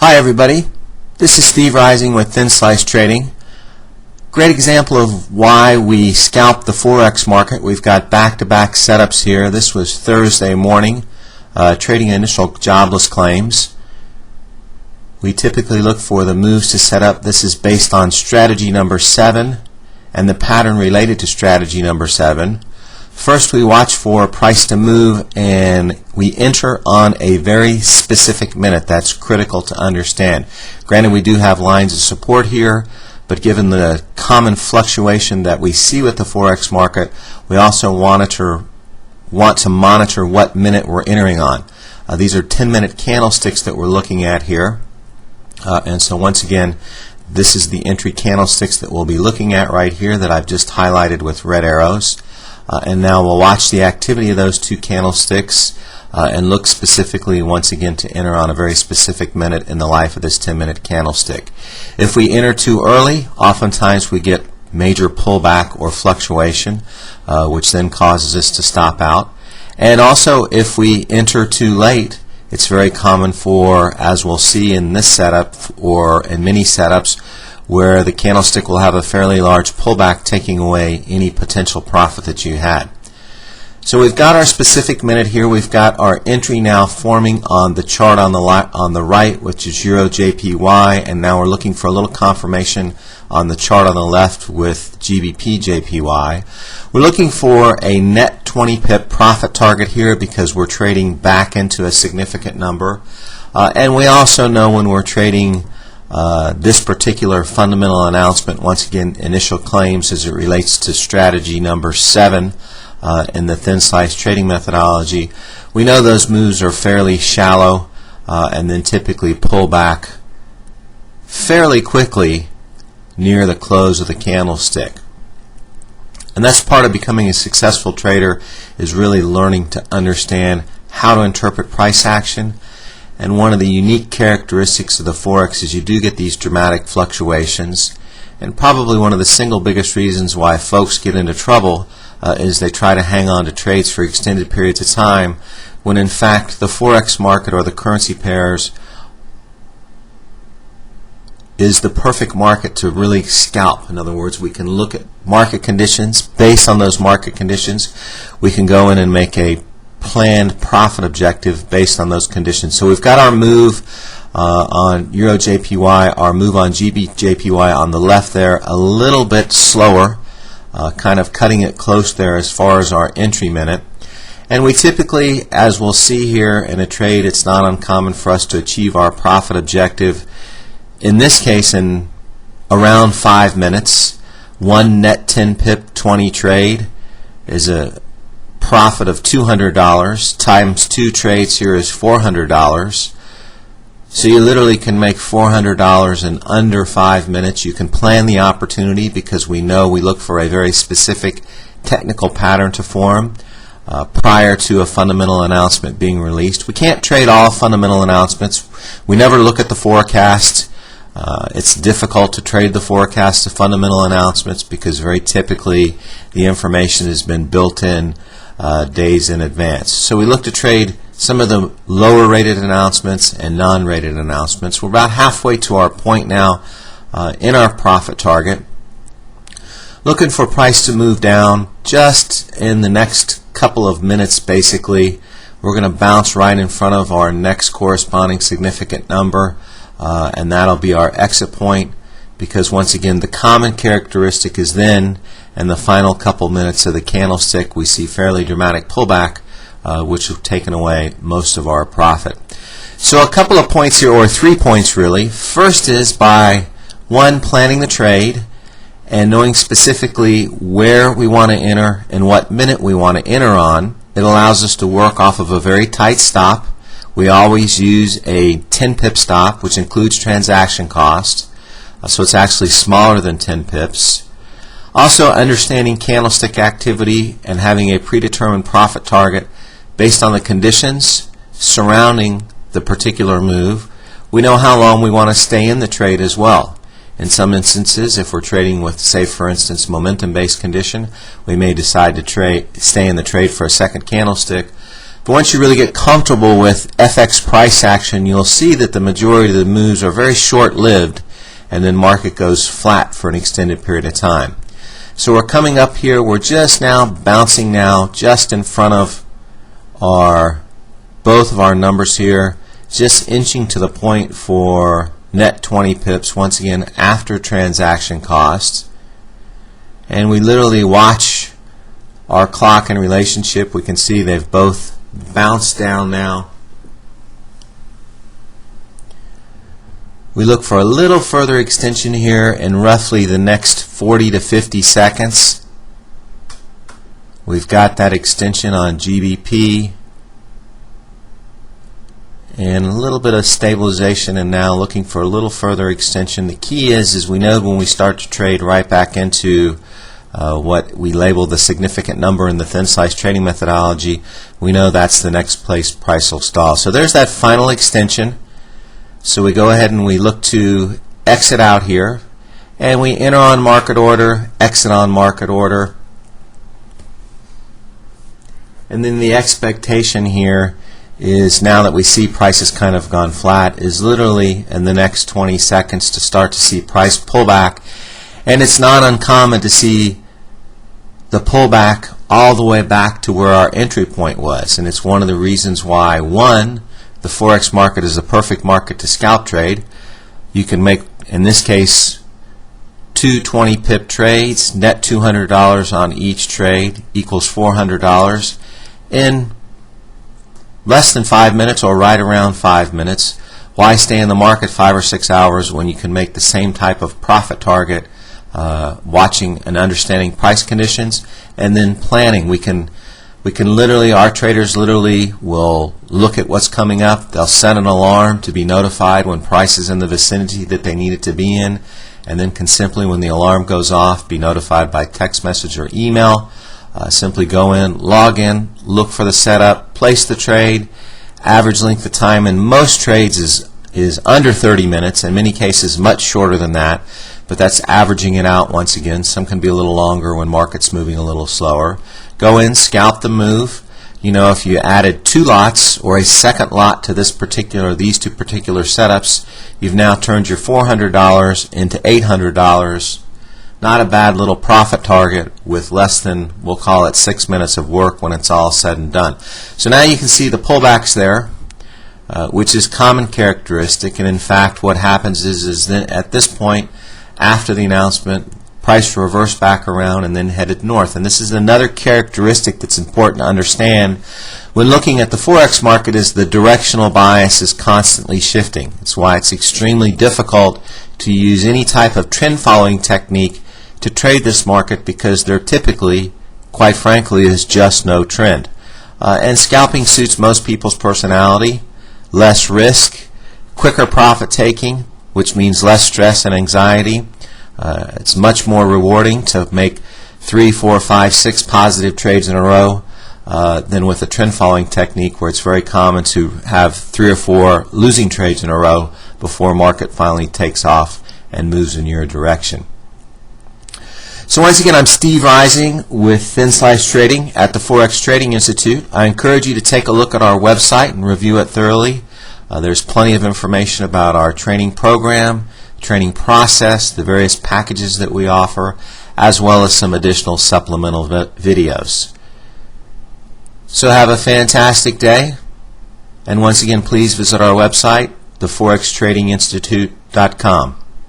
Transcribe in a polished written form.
Hi everybody, this is Steve Rising with Thin Slice Trading. Great example of why we scalp the Forex market. We've got back-to-back setups here. This was Thursday morning, trading initial jobless claims. We typically look for the moves to set up. This is based on strategy number 7 and the pattern related to strategy number 7. First, we watch for price to move, and we enter on a very specific minute. That's critical to understand. Granted, we do have lines of support here, but given the common fluctuation that we see with the Forex market, we also want to monitor what minute we're entering on. These are 10-minute candlesticks that we're looking at here. And so once again, this is the entry candlesticks that we'll be looking at right here that I've just highlighted with red arrows. And now we'll watch the activity of those two candlesticks and look specifically once again to enter on a very specific minute in the life of this 10-minute candlestick. If we enter too early, oftentimes we get major pullback or fluctuation, which then causes us to stop out. And also, if we enter too late, it's very common for, as we'll see in this setup or in many setups, where the candlestick will have a fairly large pullback, taking away any potential profit that you had. So we've got our specific minute here. We've got our entry now forming on the chart on the right, which is Euro JPY, and now we're looking for a little confirmation on the chart on the left with GBP JPY. We're looking for a net 20 pip profit target here because we're trading back into a significant number. And we also know when we're trading this particular fundamental announcement, once again, initial claims as it relates to strategy number 7 in the thin slice trading methodology, we know those moves are fairly shallow and then typically pull back fairly quickly near the close of the candlestick. And that's part of becoming a successful trader, is really learning to understand how to interpret price action. And one of the unique characteristics of the Forex is you do get these dramatic fluctuations. And probably one of the single biggest reasons why folks get into trouble is they try to hang on to trades for extended periods of time, when in fact the Forex market or the currency pairs is the perfect market to really scalp. In other words, we can look at market conditions. Based on those market conditions, we can go in and make a planned profit objective based on those conditions. So we've got our move on Euro JPY, our move on GB JPY on the left there, a little bit slower, kind of cutting it close there as far as our entry minute. And we typically, as we'll see here in a trade, it's not uncommon for us to achieve our profit objective, in this case in around 5 minutes. One net 10 pip 20 trade is a profit of $200 times 2 trades here is $400. So you literally can make $400 in under 5 minutes. You can plan the opportunity because we know we look for a very specific technical pattern to form prior to a fundamental announcement being released. We can't trade all fundamental announcements. We never look at the forecast. It's difficult to trade the forecast to fundamental announcements because very typically the information has been built in days in advance. So we look to trade some of the lower rated announcements and non-rated announcements. We're about halfway to our point now in our profit target. Looking for price to move down just in the next couple of minutes. Basically, we're going to bounce right in front of our next corresponding significant number, and that'll be our exit point, because once again the common characteristic is then in the final couple minutes of the candlestick we see fairly dramatic pullback, which have taken away most of our profit. So a couple of points here, or 3 points really. First is by one, planning the trade and knowing specifically where we want to enter and what minute we want to enter on. It allows us to work off of a very tight stop. We always use a 10 pip stop, which includes transaction cost, so it's actually smaller than 10 pips. Also, understanding candlestick activity and having a predetermined profit target based on the conditions surrounding the particular move. We know how long we want to stay in the trade as well. In some instances, if we're trading with, say for instance, momentum-based condition, we may decide to stay in the trade for a second candlestick. But once you really get comfortable with FX price action, you'll see that the majority of the moves are very short-lived, and then market goes flat for an extended period of time. So we're coming up here, we're just now bouncing now just in front of both of our numbers here, just inching to the point for net 20 pips, once again after transaction costs. And we literally watch our clock and relationship. We can see they've both bounced down now. We look for a little further extension here in roughly the next 40 to 50 seconds. We've got that extension on GBP and a little bit of stabilization, and now looking for a little further extension. The key is we know when we start to trade right back into what we label the significant number in the thin slice trading methodology, we know that's the next place price will stall. So there's that final extension. So we go ahead and we look to exit out here, and we enter on market order, exit on market order, and then the expectation here is, now that we see prices kind of gone flat, is literally in the next 20 seconds to start to see price pullback. And it's not uncommon to see the pullback all the way back to where our entry point was, and it's one of the reasons why, one, the Forex market is a perfect market to scalp trade. You can make, in this case, 2 20-pip trades, net $200 on each trade equals $400 in less than 5 minutes, or right around 5 minutes. Why stay in the market 5 or 6 hours when you can make the same type of profit target watching and understanding price conditions and then planning? We can literally, our traders literally will look at what's coming up. They'll set an alarm to be notified when price is in the vicinity that they need it to be in, and then can simply, when the alarm goes off, be notified by text message or email. Simply go in, log in, look for the setup, place the trade. Average length of time in most trades is under 30 minutes, in many cases much shorter than that, but that's averaging it out. Once again, some can be a little longer when market's moving a little slower. Go in, scalp the move. You know, if you added 2 lots or a second lot to these two particular setups, you've now turned your $400 into $800. Not a bad little profit target with less than, we'll call it, 6 minutes of work when it's all said and done. So now you can see the pullbacks there, which is common characteristic, and in fact what happens is that at this point, after the announcement, price reversed back around and then headed north. And this is another characteristic that's important to understand when looking at the Forex market, is the directional bias is constantly shifting. It's why it's extremely difficult to use any type of trend following technique to trade this market, because there typically, quite frankly, is just no trend. And scalping suits most people's personality. Less risk, quicker profit taking, which means less stress and anxiety. It's much more rewarding to make 3, 4, 5, 6 positive trades in a row than with a trend following technique, where it's very common to have 3 or 4 losing trades in a row before market finally takes off and moves in your direction. So once again, I'm Steve Rising with Thin Slice Trading at the Forex Trading Institute. I encourage you to take a look at our website and review it thoroughly. There's plenty of information about our training program, training process, the various packages that we offer, as well as some additional supplemental videos. So have a fantastic day, and once again, please visit our website, theforextradinginstitute.com.